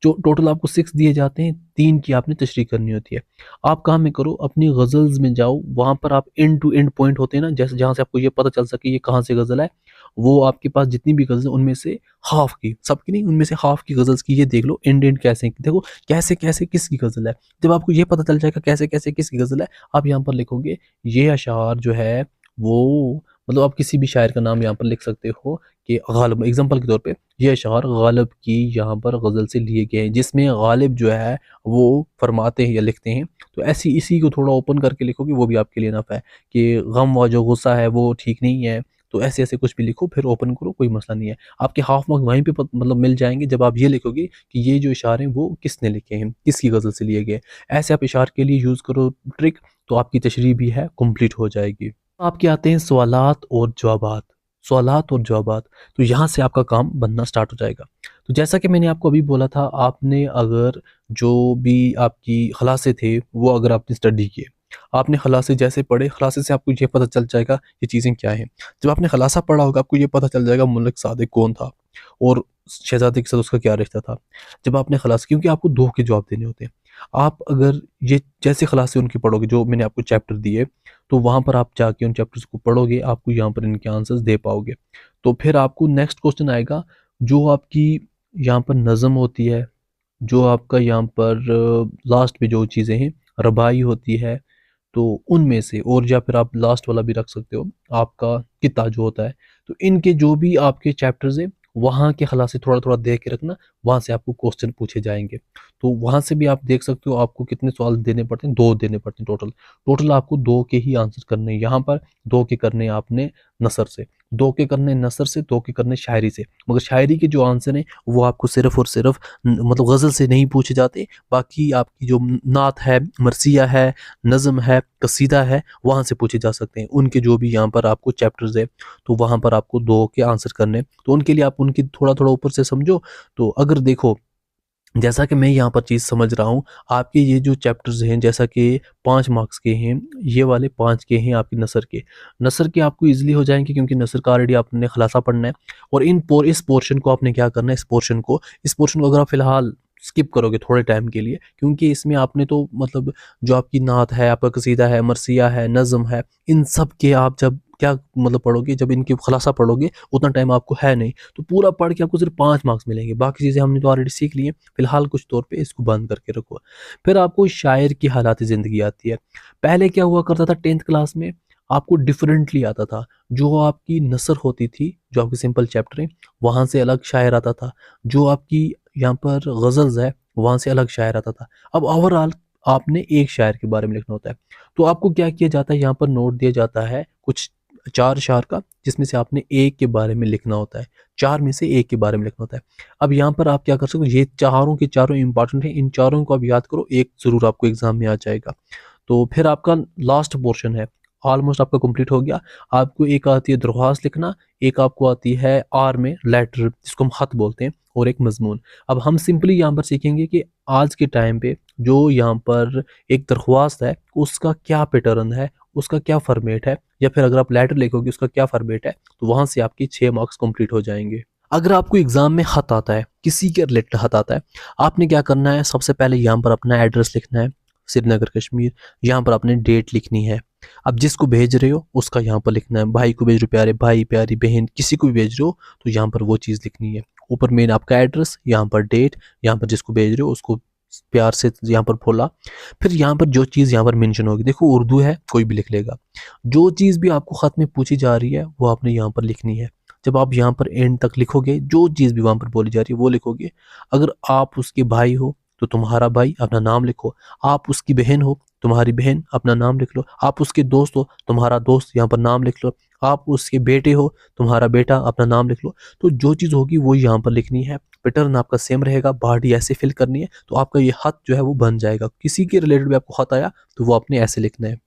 जो टोटल आपको 6 दिए जाते हैं, 3 की आपने तशरीह करनी होती है। आप काम में करो, अपनी गज़ल्स में जाओ, वहाँ पर आप एंड टू एंड पॉइंट होते हैं ना, जैसे जहाँ से आपको ये पता चल सके ये कहाँ से गज़ल है, वो आपके पास जितनी भी गज़ल उनमें से हाफ़ की, सबकी नहीं, उनमें से हाफ़ की गज़ल्स की ये देख लो एंड कैसे, देखो कैसे-कैसे किसकी गज़ल है। जब आपको ये पता चल जाएगा कैसे-कैसे किसकी गज़ल है, आप यहाँ पर लिखोगे ये अशार जो है वो, मतलब आप किसी भी शायर का नाम यहाँ पर लिख सकते हो कि गालिब, एग्ज़ाम्पल के तौर पे ये अशार गालिब की यहाँ पर गज़ल से लिए गए हैं, जिसमें गालिब जो है वो फरमाते हैं या लिखते हैं। तो ऐसी इसी को थोड़ा ओपन करके लिखोगे, वो भी आपके लिए नफ़ा है कि गम व जो गुस्सा है वो ठीक नहीं है। तो ऐसे-ऐसे कुछ भी लिखो, फिर ओपन करो, कोई मसला नहीं है। आपके हाफ़ मार्क्स वहीं पे मतलब मिल जाएँगे जब आप ये लिखोगे कि ये जो इशारे हैं वो किसने लिखे हैं, किसकी गज़ल से लिए गए। ऐसे आप इशारे के लिए यूज़ करो ट्रिक, तो आपकी तशरीह भी है कंप्लीट हो जाएगी। आपके आते हैं सवालात और जवाबात। सवालात और जवाबात, तो यहाँ से आपका काम बनना स्टार्ट हो जाएगा। तो जैसा कि मैंने आपको अभी बोला था, आपने अगर जो भी आपकी खलासे थे वो अगर आपने स्टडी किए, आपने खलासे जैसे पढ़े, खलासे से आपको ये पता चल जाएगा ये चीज़ें क्या हैं। जब आपने खलासा पढ़ा होगा आपको ये पता चल जाएगा मलिक सादिक कौन था और शहज़ादे के साथ उसका क्या रिश्ता था। जब आपने खलास क्योंकि आपको 2 के जवाब देने होते हैं। आप अगर ये जैसे खलासे उनकी पढ़ोगे जो मैंने आपको चैप्टर दिए, तो वहाँ पर आप जाके उन चैप्टर्स को पढ़ोगे, आपको यहाँ पर इनके आंसर्स दे पाओगे। तो फिर आपको नेक्स्ट क्वेश्चन आएगा, जो आपकी यहाँ पर नज़म होती है, जो आपका यहाँ पर लास्ट में जो चीज़ें हैं, रबाई होती है, तो उनमें से और या फिर आप लास्ट वाला भी रख सकते हो, आपका कित्ता जो होता है। तो इनके जो भी आपके चैप्टर्स हैं, वहाँ के खलासे थोड़ा-थोड़ा देख के रखना, वहाँ से आपको क्वेश्चन पूछे जाएँगे। तो वहाँ से भी आप देख सकते हो आपको कितने सवाल देने पड़ते हैं, 2 देने पड़ते हैं टोटल। टोटल आपको 2 के ही आंसर करने हैं यहाँ पर, 2 के करने हैं आपने नसर से, 2 के करने हैं नसर से, 2 के करने हैं शायरी से। मगर शायरी के जो आंसर हैं, वो आपको सिर्फ़ और सिर्फ़ मतलब गज़ल से नहीं पूछे जाते, बाकी आपकी जो नात है, मरसिया है, नज़्म है, कसीदा है, वहाँ से पूछे जा सकते हैं। उनके जो भी यहाँ पर आपको चैप्टर्स है, तो वहाँ पर आपको 2 के आंसर करने हैं। तो उनके लिए आप उनकी थोड़ा-थोड़ा ऊपर से समझो। तो अगर देखो, जैसा कि मैं यहाँ पर चीज़ समझ रहा हूँ, आपके ये जो चैप्टर्स हैं, जैसा कि 5 मार्क्स के हैं, ये वाले 5 के हैं आपके नसर के। नसर के आपको ईज़िली हो जाएँगे क्योंकि नसर का ऑलरेडी आपने खलासा पढ़ना है और इस पोर्शन को आपने क्या करना है, इस पोर्शन को अगर आप फ़िलहाल स्किप करोगे थोड़े टाइम के लिए, क्योंकि इसमें आपने तो मतलब जो आपकी नात है, आपका कसीदा है, मरसिया है, नज़्म है, इन सब के आप जब क्या मतलब पढ़ोगे, जब इनके खलासा पढ़ोगे, उतना टाइम आपको है नहीं। तो पूरा पढ़ के आपको सिर्फ 5 मार्क्स मिलेंगे, बाकी चीज़ें हमने तो ऑलरेडी सीख ली हैं, फिलहाल कुछ तौर पे इसको बंद करके रखो। फिर आपको शायर की हालात ज़िंदगी आती है। पहले क्या हुआ करता था 10th क्लास में, आपको डिफरेंटली आता था। जो आपकी नसर होती थी, जो आपकी सिंपल चैप्टर है, वहाँ से अलग शायर आता था। जो आपकी यहाँ पर गज़ल्स है, वहाँ से अलग शायर आता था। अब ओवरऑल आपने एक शायर के बारे में लिखना होता है। तो आपको क्या किया जाता है, यहाँ पर नोट दिया जाता है कुछ 4 अशार का, जिसमें से आपने एक के बारे में लिखना होता है। 4 में से एक के बारे में लिखना होता है। अब यहाँ पर आप क्या कर सकते हो, ये चारों के चारों इम्पोर्टेंट हैं, इन चारों को आप याद करो, एक ज़रूर आपको एग्ज़ाम में आ जाएगा। तो फिर आपका लास्ट पोर्शन है, ऑलमोस्ट आपका कंप्लीट हो गया। आपको एक आती है दरख्वास्त लिखना, एक आपको आती है आर में लेटर, जिसको हम ख़त बोलते हैं, और एक मज़मून। अब हम सिंपली यहाँ पर सीखेंगे कि आज के टाइम पे जो यहाँ पर एक दरख्वास्त है, उसका क्या पैटर्न है, उसका क्या फ़ॉर्मेट है, या फिर अगर आप लेटर लिखोगे उसका क्या फ़ॉर्मेट है, तो वहाँ से आपके 6 मार्क्स कंप्लीट हो जाएँगे। अगर आपको एग्ज़ाम में ख़त आता है, किसी के रिलेटेड ख़त आता है, आपने क्या करना है, सबसे पहले यहाँ पर अपना एड्रेस लिखना है, श्रीनगर कश्मीर। यहाँ पर आपने डेट लिखनी है। अब जिसको भेज रहे हो उसका यहाँ पर लिखना है, भाई को भेज रहे हो प्यारे भाई, प्यारी बहन, किसी को भी भेज रहे हो तो यहाँ पर वो चीज़ लिखनी है। ऊपर मेन आपका एड्रेस, यहाँ पर डेट, यहाँ पर जिसको भेज रहे हो उसको प्यार से यहाँ पर बोला। फिर यहाँ पर जो चीज़ यहाँ पर मेंशन होगी, देखो उर्दू है कोई भी लिख लेगा। जो चीज़ भी आपको ख़त में पूछी जा रही है वो आपने यहाँ पर लिखनी है। जब आप यहाँ पर एंड तक लिखोगे, जो चीज़ भी वहाँ पर बोली जा रही है वो लिखोगे। अगर आप उसके भाई हो तो तुम्हारा भाई अपना नाम लिखो, आप उसकी बहन हो तुम्हारी बहन अपना नाम लिख लो, आप उसके दोस्त हो तुम्हारा दोस्त यहाँ पर नाम लिख लो, आप उसके बेटे हो तुम्हारा बेटा अपना नाम लिख लो। तो जो चीज़ होगी वो यहाँ पर लिखनी है। पैटर्न आपका सेम रहेगा, बॉडी ऐसे फिल करनी है, तो आपका ये खत जो है वो बन जाएगा। किसी के रिलेटेड भी आपको खत आया तो वो आपने ऐसे लिखना है।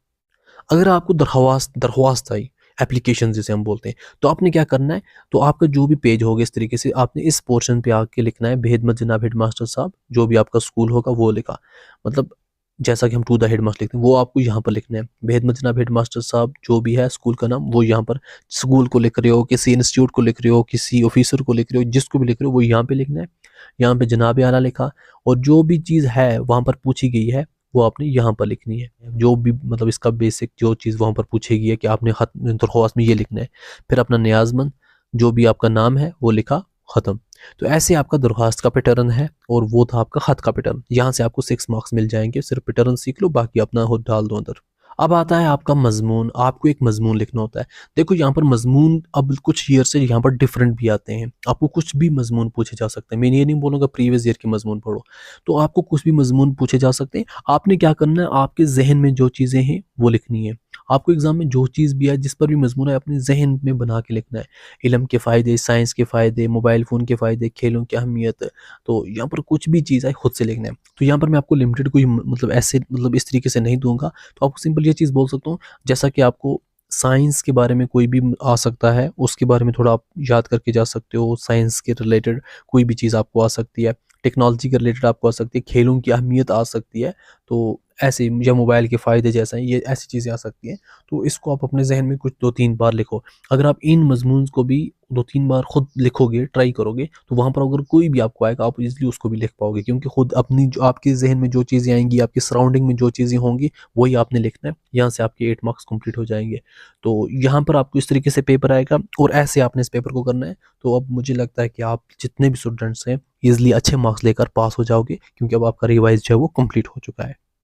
अगर आपको दरख्वास्त आई, एप्लीकेशन जिसे हम बोलते हैं, तो आपने क्या करना है, तो आपका जो भी पेज होगा इस तरीके से आपने इस पोर्शन पे आके लिखना है, बेहद जनाब हेड मास्टर साहब, जो भी आपका स्कूल होगा वो लिखा। मतलब जैसा कि हम टू द हेड मास्टर लिखते हैं, वो आपको यहाँ पर लिखना है। बेहद जनाब हेड मास्टर साहब जो भी है स्कूल का नाम, वो यहाँ पर स्कूल को लिख रहे हो, किसी इंस्टीट्यूट को लिख रहे हो, किसी ऑफिसर को लिख रहे हो, जिसको भी लिख रहे हो वो यहाँ पे लिखना है। यहाँ पे जनाब आला लिखा, और जो भी चीज़ है वहाँ पर पूछी गई है वो आपने यहाँ पर लिखनी है। जो भी मतलब इसका बेसिक जो चीज़ वहाँ पर पूछी गई है कि आपने खत दरख्वास्त में ये लिखना है। फिर अपना न्याज़मंद जो भी आपका नाम है वो लिखा, ख़त्म। तो ऐसे आपका दरख्वास्त का पैटर्न है और वो था आपका ख़त का पैटर्न। यहाँ से आपको 6 मार्क्स मिल जाएंगे, सिर्फ पैटर्न सीख लो, बाकी अपना खुद डाल दो अंदर। अब आता है आपका मज़मून, आपको एक मज़मून लिखना होता है। देखो यहाँ पर मज़मून अब कुछ ईयर से यहाँ पर डिफरेंट भी आते हैं, आपको कुछ भी मज़मून पूछे जा सकते हैं। मैं ये नहीं बोलूँगा प्रीवियस ईयर के मज़मून पढ़ो, तो आपको कुछ भी मज़मून पूछे जा सकते हैं। आपने क्या करना है, आपके जहन में जो चीज़ें हैं वो लिखनी है। आपको एग्ज़ाम में जो चीज़ भी है, जिस पर भी मज़मून है, अपने जहन में बना के लिखना है। इल्म के फ़ायदे, साइंस के फ़ायदे, मोबाइल फ़ोन के फ़ायदे, खेलों की अहमियत, तो यहाँ पर कुछ भी चीज़ है खुद से लिखना है। तो यहाँ पर मैं आपको लिमिटेड कोई मतलब ऐसे मतलब इस तरीके से नहीं दूंगा, तो आपको सिंपल ये चीज़ बोल सकता हूँ, जैसा कि आपको साइंस के बारे में कोई भी आ सकता है, उसके बारे में थोड़ा आप याद करके जा सकते हो। साइंस के रिलेटेड कोई भी चीज़ आपको आ सकती है, टेक्नोलॉजी के रिलेटेड आपको आ सकती है, खेलों की अहमियत आ सकती है। तो ऐसे या मोबाइल के फ़ायदे जैसा है, ये ऐसी चीज़ें आ सकती हैं। तो इसको आप अपने ज़हन में कुछ 2-3 बार लिखो। अगर आप इन मज़मून को भी 2-3 बार खुद लिखोगे, ट्राई करोगे, तो वहाँ पर अगर कोई भी आपको आएगा, आप ईज़िली उसको भी लिख पाओगे, क्योंकि खुद अपनी जो आपके ज़हन में जो चीज़ें आएँगी, आपकी सराउंडिंग में जो चीज़ें होंगी, वही आपने लिखना है। यहाँ से आपके 8 मार्क्स कंप्लीट हो जाएँगे। तो यहाँ पर आपको इस तरीके से पेपर आएगा और ऐसे आपने इस पेपर को करना है। तो अब मुझे लगता है कि आप जितने भी स्टूडेंट्स हैं, ईज़िली अच्छे मार्क्स लेकर पास हो जाओगे, क्योंकि अब आपका रिवाइज़ जो है वो कंप्लीट हो चुका है।